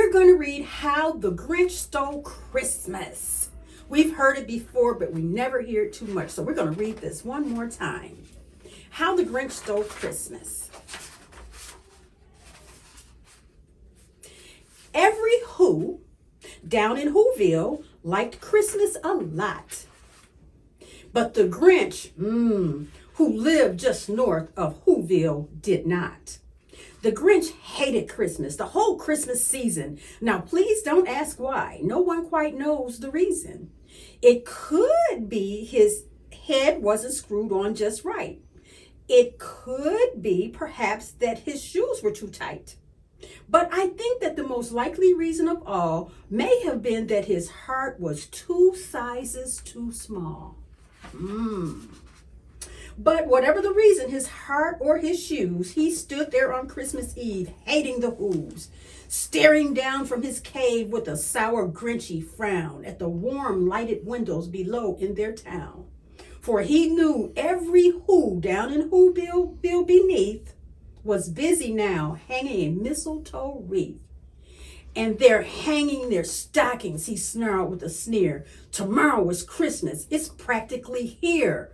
we're going to read How the Grinch Stole Christmas. We've heard it before, but we never hear it too much. So we're going to read this one more time. How the Grinch Stole Christmas. Every Who down in Whoville liked Christmas a lot. But the Grinch, who lived just north of Whoville, did not. The Grinch hated Christmas, the whole Christmas season. Now, please don't ask why. No one quite knows the reason. It could be his head wasn't screwed on just right. It could be perhaps that his shoes were too tight. But I think that the most likely reason of all may have been that his heart was 2 sizes too small. But whatever the reason, his heart or his shoes, he stood there on Christmas Eve, hating the Whos, staring down from his cave with a sour, grinchy frown at the warm, lighted windows below in their town. For he knew every Who down in Whoville beneath was busy now hanging a mistletoe wreath. And they're hanging their stockings, he snarled with a sneer. Tomorrow is Christmas. It's practically here.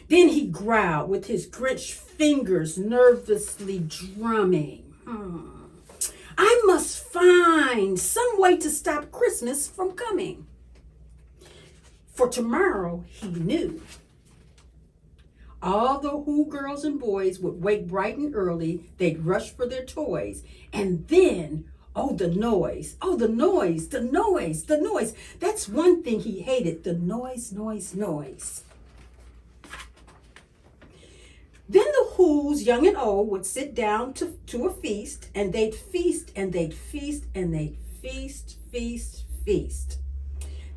Then he growled with his Grinch fingers nervously drumming. I must find some way to stop Christmas from coming. For tomorrow, he knew. All the Who girls and boys would wake bright and early. They'd rush for their toys. And then, the noise. Oh, the noise, the noise, the noise. That's one thing he hated, the noise, noise, noise. Then the Whos, young and old, would sit down to a feast, and they'd feast, and they'd feast, and they'd feast, feast, feast.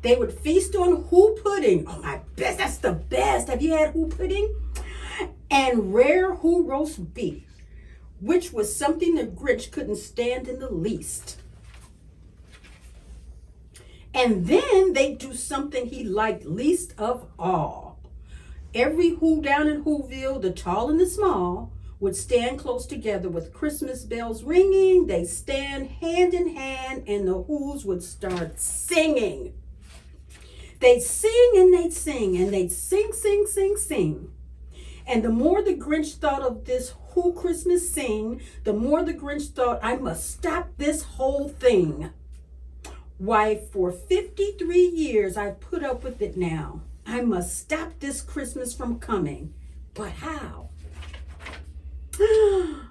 They would feast on Who pudding. Oh, my best, that's the best. Have you had Who pudding? And rare Who roast beef, which was something the Grinch couldn't stand in the least. And then they'd do something he liked least of all. Every Who down in Whoville, the tall and the small, would stand close together with Christmas bells ringing. They'd stand hand in hand, and the Whos would start singing. They'd sing and they'd sing, and they'd sing, sing, sing, sing. And the more the Grinch thought of this Who Christmas sing, the more the Grinch thought, I must stop this whole thing. Why, for 53 years I've put up with it now. I must stop this Christmas from coming. But how? Then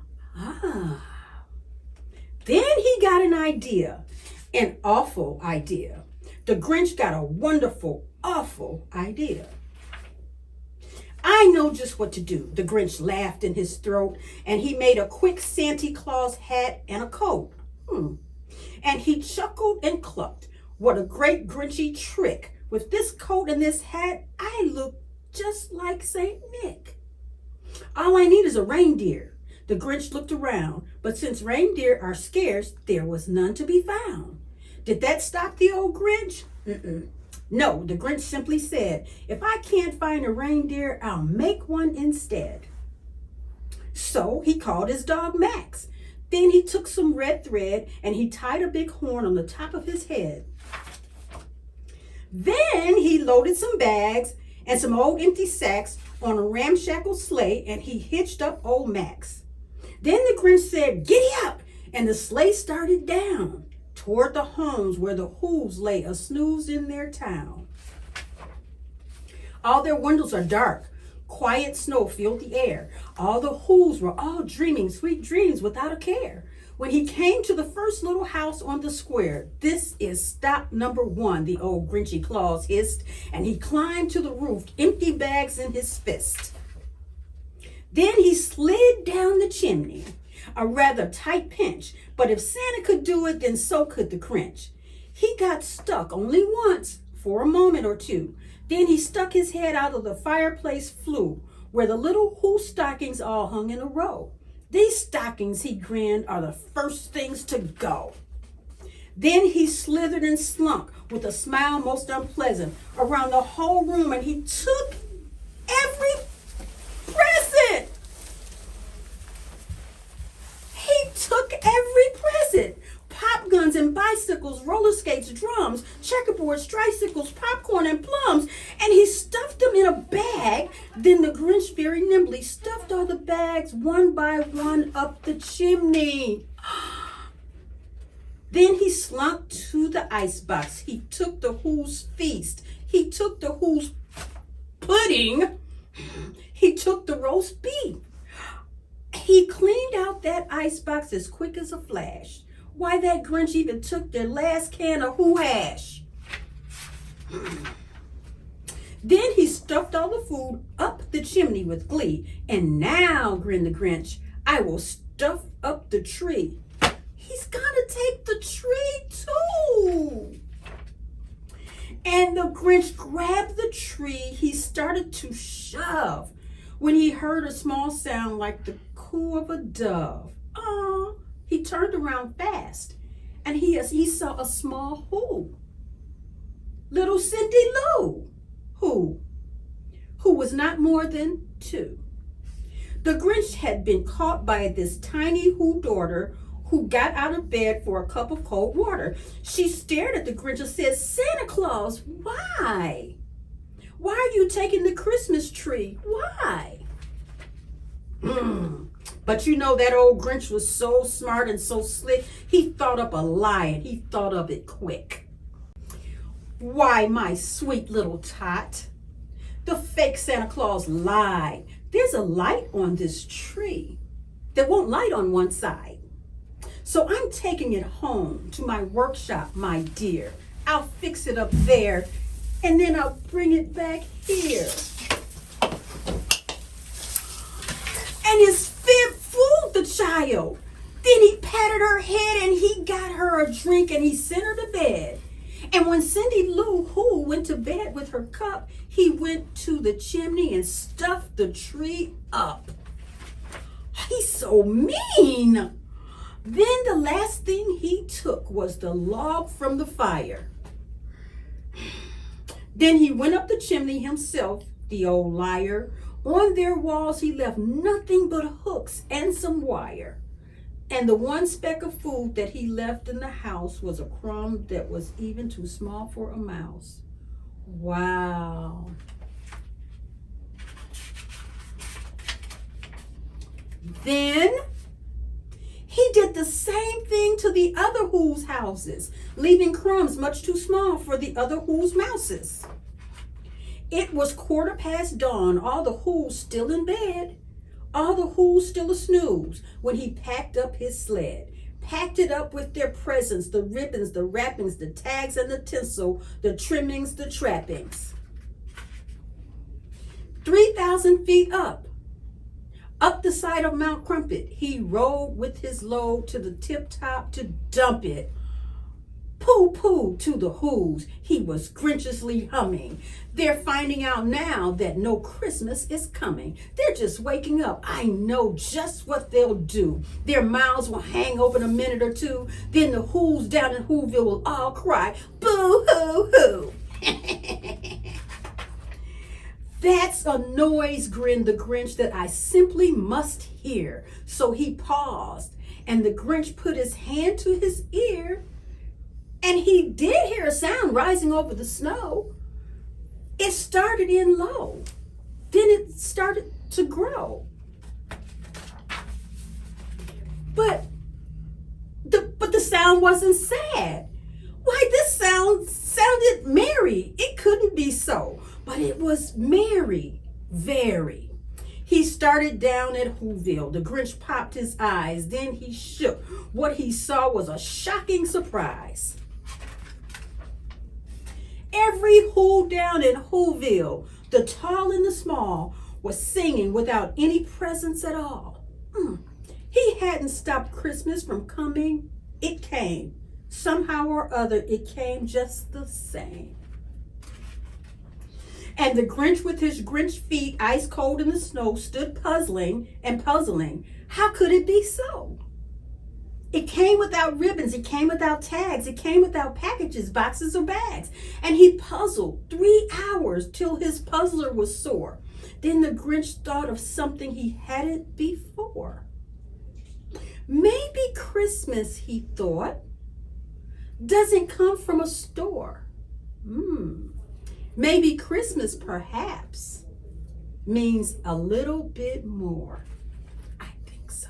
he got an idea, an awful idea. The Grinch got a wonderful, awful idea. I know just what to do. The Grinch laughed in his throat, and he made a quick Santa Claus hat and a coat. And he chuckled and clucked. What a great Grinchy trick. With this coat and this hat, I look just like Saint Nick. All I need is a reindeer. The Grinch looked around, but since reindeer are scarce, there was none to be found. Did that stop the old Grinch? No, the Grinch simply said, if I can't find a reindeer, I'll make one instead. So he called his dog Max. Then he took some red thread and he tied a big horn on the top of his head. Then he loaded some bags and some old empty sacks on a ramshackle sleigh, and he hitched up old Max. Then the Grinch said, giddy up, and the sleigh started down toward the homes where the Whos lay a snooze in their town. All their windows are dark. Quiet snow filled the air. All the Whos were all dreaming sweet dreams without a care. When he came to the first little house on the square, this is stop number 1, the old Grinchy Claus hissed, and he climbed to the roof, empty bags in his fist. Then he slid down the chimney, a rather tight pinch, but if Santa could do it, then so could the Grinch. He got stuck only once, for a moment or two. Then he stuck his head out of the fireplace flue, where the little Who stockings all hung in a row. These stockings, he grinned, are the first things to go. Then he slithered and slunk with a smile most unpleasant around the whole room, and he took every present. He took every present. Pop bicycles, roller skates, drums, checkerboards, tricycles, popcorn, and plums, and he stuffed them in a bag. Then the Grinch very nimbly stuffed all the bags one by one up the chimney. Then he slunk to the icebox. He took the Who's feast. He took the Who's pudding. He took the roast beef. He cleaned out that icebox as quick as a flash. Why, that Grinch even took their last can of Who hash. Then he stuffed all the food up the chimney with glee. And now, grinned the Grinch, I will stuff up the tree. He's gonna take the tree too. And the Grinch grabbed the tree. He started to shove when he heard a small sound like the coo of a dove. He turned around fast and he saw a small Who. Little Cindy Lou, who was not more than 2. The Grinch had been caught by this tiny Who daughter who got out of bed for a cup of cold water. She stared at the Grinch and said, Santa Claus, why? Why are you taking the Christmas tree? Why? But you know, that old Grinch was so smart and so slick, he thought up a lie and he thought of it quick. Why, my sweet little tot, the fake Santa Claus lied. There's a light on this tree that won't light on one side. So I'm taking it home to my workshop, my dear. I'll fix it up there and then I'll bring it back here. And his fib fooled the child. Then he patted her head and he got her a drink and he sent her to bed. And when Cindy Lou Who went to bed with her cup, he went to the chimney and stuffed the tree up. He's so mean. Then the last thing he took was the log from the fire. Then he went up the chimney himself, the old liar. On their walls he left nothing but hooks and some wire. And the one speck of food that he left in the house was a crumb that was even too small for a mouse. Wow. Then he did the same thing to the other Who's houses, leaving crumbs much too small for the other Who's mouses. It was 15:15 dawn, all the Who's still in bed, all the Who's still a snooze, when he packed up his sled. Packed it up with their presents, the ribbons, the wrappings, the tags and the tinsel, the trimmings, the trappings. 3,000 feet up the side of Mount Crumpet, he rode with his load to the tip top to dump it. Pooh-pooh to the Who's, he was Grinchiously humming. They're finding out now that no Christmas is coming. They're just waking up. I know just what they'll do. Their mouths will hang open a minute or two. Then the Who's down in Whoville will all cry, boo-hoo-hoo. That's a noise, grinned the Grinch, that I simply must hear. So he paused, and the Grinch put his hand to his ear, and he did hear a sound rising over the snow. It started in low. Then it started to grow. But the sound wasn't sad. Why, this sounded merry. It couldn't be so. But it was merry, very. He started down at Whoville. The Grinch popped his eyes. Then he shook. What he saw was a shocking surprise. Every Who down in Whoville, the tall and the small, was singing without any presents at all. He hadn't stopped Christmas from coming. It came. Somehow or other, it came just the same. And the Grinch, with his Grinch feet ice cold in the snow, stood puzzling. How could it be so? It came without ribbons. It came without tags. It came without packages, boxes, or bags. And he puzzled 3 hours till his puzzler was sore. Then the Grinch thought of something he hadn't before. Maybe Christmas, he thought, doesn't come from a store. Maybe Christmas, perhaps, means a little bit more. I think so.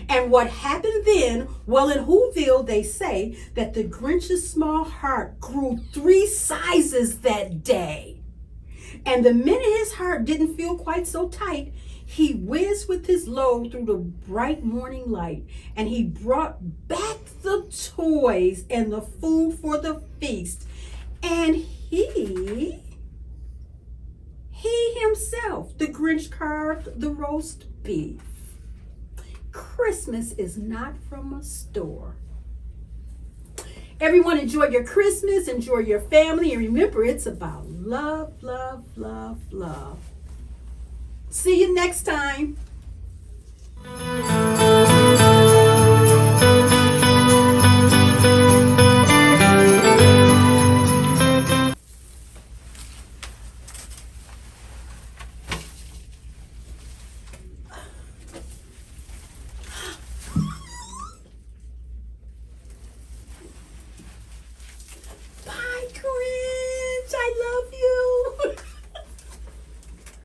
And what happened then? Well, in Whoville, they say that the Grinch's small heart grew 3 sizes that day. And the minute his heart didn't feel quite so tight, he whizzed with his load through the bright morning light, and he brought back the toys and the food for the feast. And he himself, the Grinch, carved the roast beef. Christmas is not from a store. Everyone, enjoy your Christmas, enjoy your family, and remember, it's about love, love, love, love. See you next time.